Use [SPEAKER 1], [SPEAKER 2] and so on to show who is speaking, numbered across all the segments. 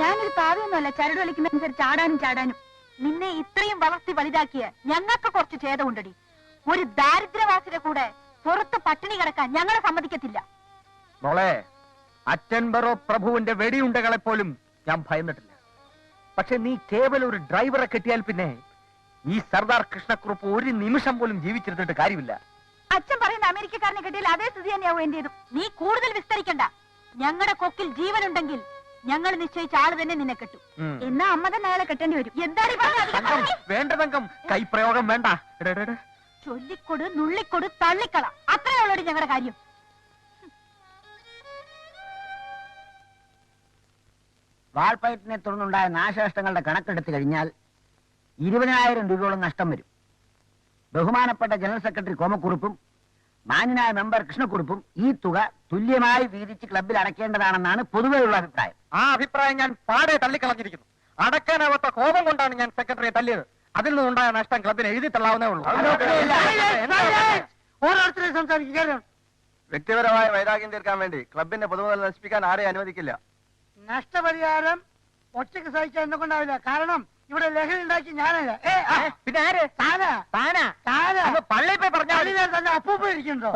[SPEAKER 1] ഞാനൊരു പാവയൊന്നുമല്ല ചരട് വലിക്കുന്നതനുസരിച്ച് ചാടാനും. നിന്നെ ഇത്രയും വളർത്തി വലുതാക്കിയ ഞങ്ങൾക്ക് കുറച്ച് ഛേദമുണ്ടടി. ഒരു ദാരിദ്ര്യവാസിയുടെ കൂടെ പുറത്ത് പട്ടിണി കിടക്കാൻ ഞങ്ങളെ സമ്മതിക്കത്തില്ല.
[SPEAKER 2] മോളെ, അറ്റൻബറോ പ്രഭുവിന്റെ വെടിയുണ്ടകളെ പോലും ഞാൻ ഭയന്നിട്ടില്ല. പക്ഷെ നീ കേവലം ഒരു ഡ്രൈവറെ കെട്ടിയാൽ പിന്നെ ഈ സർദാർ കൃഷ്ണക്കുറുപ്പ് ഒരു നിമിഷം പോലും ജീവിച്ചിരുന്നിട്ട് കാര്യമില്ല.
[SPEAKER 1] അച്ഛൻ പറയുന്ന അമേരിക്കക്കാരനെ കെട്ടിയാൽ അതേ സ്ഥിതി തന്നെയാവും എന്റേതും. നീ കൂടുതൽ വിസ്തരിക്കണ്ട. ഞങ്ങളുടെ കൊക്കിൽ ജീവനുണ്ടെങ്കിൽ ഞങ്ങൾ നിശ്ചയിച്ച ആള് തന്നെ നിന്നെ കെട്ടു. എന്നാ അമ്മ തന്നെ അയാളെ കെട്ടേണ്ടി വരും. എന്താണ്
[SPEAKER 2] വേണ്ട തങ്കം, കൈപ്രയോഗം വേണ്ട.
[SPEAKER 1] ചൊല്ലിക്കൊടു, നുള്ളിക്കൊടു, തള്ളിക്കള, അത്രയുള്ളൂ ഞങ്ങളുടെ കാര്യം.
[SPEAKER 3] വാൾപ്പയറ്റിനെ തുടർന്നുണ്ടായ നാശനഷ്ടങ്ങളുടെ കണക്കെടുത്തു കഴിഞ്ഞാൽ 20,000 രൂപയോളം നഷ്ടം വരും. ബഹുമാനപ്പെട്ട ജനറൽ സെക്രട്ടറി കോമക്കുറുപ്പും മാന്യനായ മെമ്പർ കൃഷ്ണക്കുറുപ്പും ഈ തുക തുല്യമായി വീതിച്ച് ക്ലബിൽ അടയ്ക്കേണ്ടതാണെന്നാണ് പൊതുവെയുള്ള അഭിപ്രായം.
[SPEAKER 2] ആ അഭിപ്രായം ഞാൻ പാടെ തള്ളിക്കളഞ്ഞിരിക്കുന്നു. അടയ്ക്കാനാവാത്ത കോപം കൊണ്ടാണ് ഞാൻ സെക്രട്ടറിയെ തല്ലിയത്. അതിൽ നിന്നുണ്ടായ നഷ്ടം ക്ലബിന് എഴുതി തള്ളാവുന്നേ ഉള്ളൂ.
[SPEAKER 3] ഓരോരുത്തരെയും സംസാരിക്കുക.
[SPEAKER 2] വ്യക്തിപരമായ വൈരാഗ്യം തീർക്കാൻ വേണ്ടി ക്ലബിന്റെ പൊതുമുതൽ നശിപ്പിക്കാൻ ആരെയും അനുവദിക്കില്ല.
[SPEAKER 3] നഷ്ടപരിഹാരം ഒറ്റയ്ക്ക് സഹിക്കാൻ എന്നെ കൊണ്ടാവില്ല. കാരണം ഇവിടെ ലഹരി ഉണ്ടാക്കി ഞാനല്ല.
[SPEAKER 2] പിന്നെ ആര്? പള്ളിയിൽ പോയി പറഞ്ഞാൽ
[SPEAKER 3] അപ്പൂപ്പ ഇരിക്കുന്നുണ്ടോ?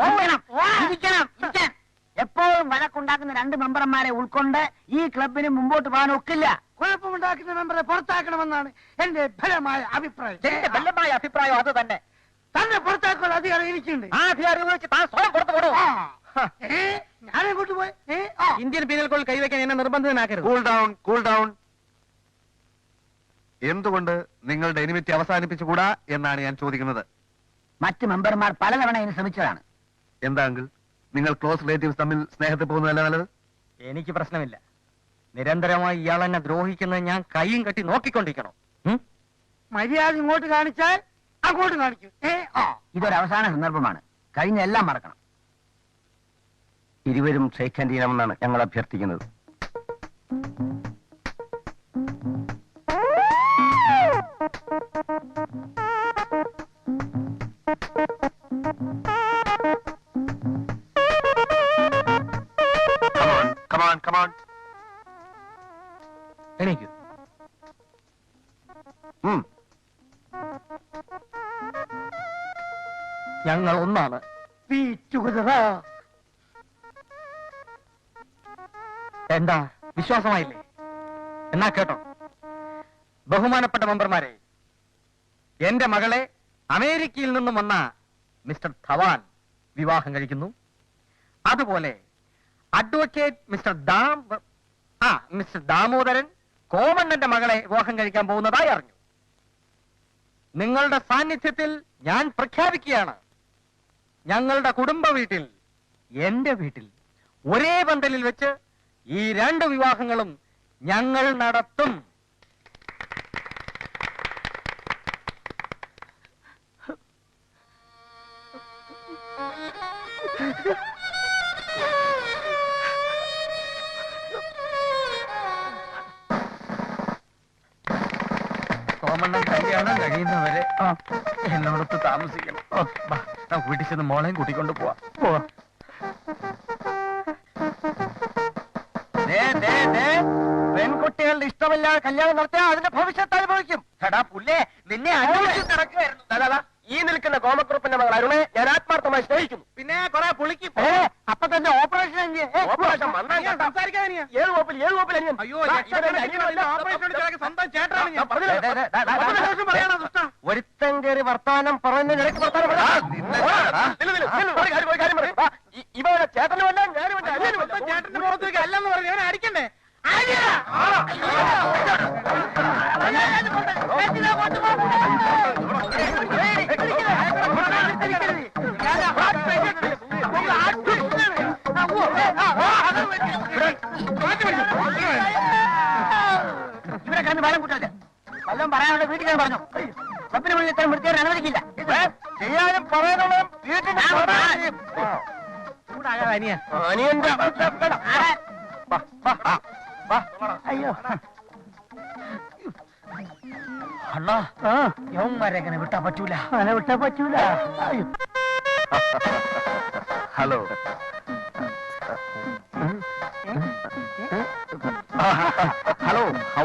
[SPEAKER 3] എപ്പോഴും വഴക്കുണ്ടാക്കുന്ന 2 മെമ്പർമാരെ ഉൾക്കൊണ്ട് ഈ ക്ലബിന് മുമ്പോട്ട് പോകാൻ ഒക്കില്ല. കുഴപ്പമുണ്ടാക്കുന്ന മെമ്പറെ പുറത്താക്കണമെന്നാണ് എന്റെ ബലമായ അഭിപ്രായം.
[SPEAKER 2] ബലമായ അഭിപ്രായം അത് തന്നെ.
[SPEAKER 3] തന്നെ പുറത്താക്കാൻ അധികാരം എനിക്കുണ്ട്.
[SPEAKER 2] ആ അധികാരം ഉപയോഗിച്ച് താൻ സ്വയം പുറത്തു പോകൂ.
[SPEAKER 3] ഞാനെങ്ങോട്ട് പോയി?
[SPEAKER 2] ഇന്ത്യൻ പീനൽ കോഡിൽ കൈവയ്ക്കാൻ എന്നെ നിർബന്ധിതനാക്കരുത്.
[SPEAKER 4] Cool down. എന്തുകൊണ്ട് നിങ്ങളുടെ എനിമിറ്റി അവസാനിപ്പിച്ചുകൂടാ എന്നാണ് ഞാൻ ചോദിക്കുന്നത്.
[SPEAKER 3] മറ്റ് മെമ്പർമാർ പലതവണ ഇതിന് ശ്രമിച്ചതാണ്.
[SPEAKER 4] എന്താ അങ്കിൾ, നിങ്ങൾ ക്ലോസ് റിലേറ്റീവ്സ് തമ്മിൽ സ്നേഹത്തിൽ പോകുന്നതല്ല നല്ലത്?
[SPEAKER 2] എനിക്ക് പ്രശ്നമില്ല. നിരന്തരമായി ഇയാൾ എന്നെ ദ്രോഹിക്കുന്നത് ഞാൻ കൈയും കെട്ടി നോക്കിക്കൊണ്ടിരിക്കണം.
[SPEAKER 3] മര്യാദ ഇങ്ങോട്ട് കാണിച്ചാൽ അങ്ങോട്ട് കാണിക്കും. ഇതൊരു അവസാന സന്ദർഭമാണ്. കഴിഞ്ഞ എല്ലാം മറക്കണം.
[SPEAKER 4] ഇരുവരും ഷെയ്ഖ് ചെയ്യണമെന്നാണ് ഞങ്ങൾ അഭ്യർത്ഥിക്കുന്നത്.
[SPEAKER 2] എണീക്കൂ. ഞങ്ങൾ ഒന്നാണ്. എന്താ വിശ്വാസമായില്ലേ? എന്നാ കേട്ടോ, ബഹുമാനപ്പെട്ട മെമ്പർമാരെ, എന്റെ മകളെ അമേരിക്കയിൽ നിന്നും വന്ന മിസ്റ്റർ ധവാൻ വിവാഹം കഴിക്കുന്നു. അതുപോലെ അഡ്വക്കേറ്റ് മിസ്റ്റർ ദാമോദരൻ കോമണ്ണന്റെ മകളെ വിവാഹം കഴിക്കാൻ പോകുന്നതായി അറിഞ്ഞു. നിങ്ങളുടെ സാന്നിധ്യത്തിൽ ഞാൻ പ്രഖ്യാപിക്കുകയാണ്, ഞങ്ങളുടെ കുടുംബ വീട്ടിൽ, എന്റെ വീട്ടിൽ ഒരേ പന്തലിൽ വെച്ച് ഈ 2 വിവാഹങ്ങളും ഞങ്ങൾ നടത്തും. കോമണ്ണൻ കല്യാണം കഴിയുന്നവരെ എന്നോടൊത്ത് താമസിക്കണം. വീട്ടിൽ ചെന്ന് മോളെയും കൂട്ടിക്കൊണ്ട് പോവാ. പെൺകുട്ടികളുടെ ഇഷ്ടമില്ലാതെ കല്യാണം നടത്തിയാൽ അതിന്റെ ഭവിഷ്യത്ത് അനുഭവിക്കും. എടാ പുല്ലേ, നിന്നെ അന്വേഷിച്ച് നടക്കുകയായിരുന്നു. ഈ നിൽക്കുന്ന കോമക്കുറുപ്പിന്റെ മകൾ അരുണെ ഞാൻ ആത്മാർത്ഥമായി സ്നേഹിക്കുന്നു. പിന്നെ കുറെ പുളിക്കും. അപ്പൊ തന്നെ ഓപ്പറേഷൻ അനിയൻ. ഒരുത്തൻ കയറി വർത്താനം പറഞ്ഞ നിനക്ക് ഇവരുടെ ചേട്ടനുമല്ല ഞാനുമല്ല. ചേട്ടന്റെ പുറത്തേക്ക് അല്ലെന്ന് പറഞ്ഞു ഞാൻ അടിക്കണ്ടേ? ഇവരെ കണ്ട് വളം കൂട്ടല്ലേ? വല്ലതും പറയാനുള്ള വീട്ടിൽ ഞാൻ പറഞ്ഞു. പപ്പിന് വിളിച്ച് ഇത്രയും വൃത്തിയാൻ അനുവദിക്കില്ല. ചെയ്യാനും പറയാനുള്ള വീട്ടിൽ അയ്യോ അണ്ണാ, യവന്മാരെ അങ്ങനെ വിട്ടാ പറ്റൂല. അങ്ങനെ വിട്ടാ പറ്റൂല.
[SPEAKER 4] ഹലോ. ഹലോ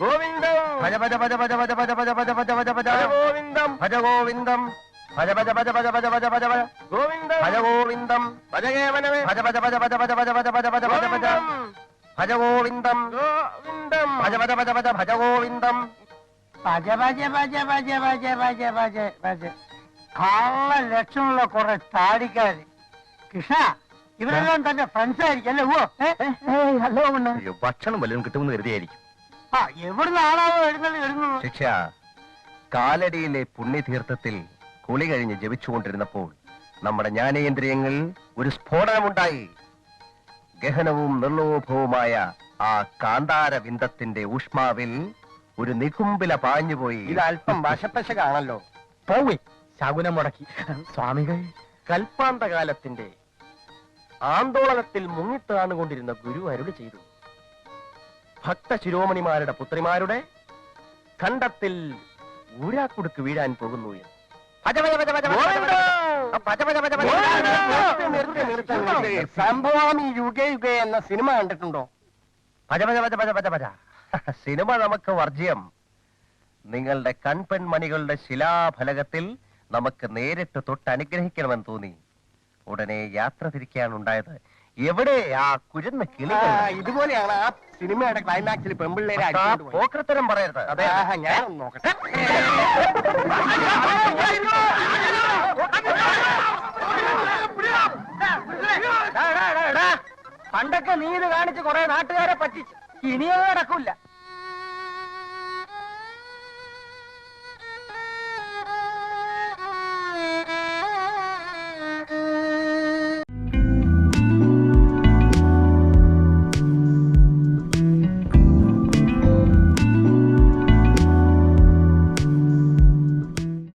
[SPEAKER 4] ഗോവിന്ദം ഭജ ഭജ ഭജ ഭജ ഭജ ഭജ ഭജ ഭജ ഭജ ഭജ ഭജ ഗോവിന്ദം ഭജ ഗോവിന്ദം ഭജ ഭജ ഭജ ഭജ ഭജ ഭജ ഭജ ഭജ ഗോവിന്ദം ഭജ ഗോവിന്ദം ഭജ കേവലമേ ഭജ ഭജ ഭജ ഭജ ഭജ ഭജ ഭജ ഭജ ഭജ ഭജ ഭജ ഭജ ഗോവിന്ദം ഗോവിന്ദം ഭജ ഭജ ഭജ ഭജ ഭജ ഗോവിന്ദം
[SPEAKER 3] ഭജ ഭജ ഭജ ഭജ ഭജ ഭജ ഭജ ഭജ കള്ള ലക്ഷണമുള്ള കുറെ താടിക്കാര് കൃഷ്ണ ഇവരെല്ലാം തന്റെ ഫ്രണ്ട്സ് ആയിരിക്കും അല്ലേ? ഹലോ
[SPEAKER 4] അയ്യോ ഭക്ഷണം വല്ലതും കിട്ടുമെന്ന് കരുതിയായിരിക്കും.
[SPEAKER 3] ആ എവിടുന്ന് ആളാവോ എഴുന്നത്
[SPEAKER 4] ശിക്ഷ കാലടിയിലെ പുണ്യതീർത്ഥത്തിൽ കുളി കഴിഞ്ഞ് ജപിച്ചുകൊണ്ടിരുന്നപ്പോൾ നമ്മുടെ ജ്ഞാനേന്ദ്രിയങ്ങൾ ഒരു സ്ഫോടനമുണ്ടായി. ഗഹനവും നിർലോഭവുമായ ആ കാന്താര വിന്ദത്തിന്റെ ഊഷ്മാവിൽ ഒരു നികുംബില പാഞ്ഞുപോയി.
[SPEAKER 2] ഇത് അല്പം വശപ്പശകാണല്ലോ.
[SPEAKER 4] പോയി
[SPEAKER 2] ശകുനം മുടക്കി സ്വാമികൾ.
[SPEAKER 4] കൽപ്പാന്തകാലത്തിന്റെ ആന്തോളനത്തിൽ മുങ്ങിത്താണുകൊണ്ടിരുന്ന ഗുരു അരുളി ചെയ്തു, ഭക്തശിരോമണിമാരുടെ പുത്രിമാരുടെ ഖണ്ഡത്തിൽ ഊരാക്കുടുക്ക് വീഴാൻ പോകുന്നു എന്ന്.
[SPEAKER 2] സംഭവാമി യുഗേ യുഗേ എന്ന സിനിമ കണ്ടിട്ടുണ്ടോ?
[SPEAKER 4] ഭജ ഭജ ഭജ ഭജ ഭജ ഭജ. സിനിമ നമുക്ക് വർജ്യം. നിങ്ങളുടെ കൺപെൺമണികളുടെ ശിലാഫലകത്തിൽ നമുക്ക് നേരിട്ട് തൊട്ട് അനുഗ്രഹിക്കണമെന്ന് തോന്നി. ഉടനെ യാത്ര തിരിക്കാനുണ്ടായത്. എവിടെ ആ കുരുന്ന കിളികൾ?
[SPEAKER 2] ഇതുപോലെയാണ് ആ സിനിമയുടെ ക്ലൈമാക്സിൽ പെമ്പിള്ളേരെ
[SPEAKER 4] പോക്കരത്തരം പറയരുത്. അതെ,
[SPEAKER 2] ഞാൻ നോക്കട്ടെ. പണ്ടൊക്കെ നീ ഇത് കാണിച്ച് കുറെ നാട്ടുകാരെ പറ്റിച്ച് ഇനിയത് നടക്കൂല.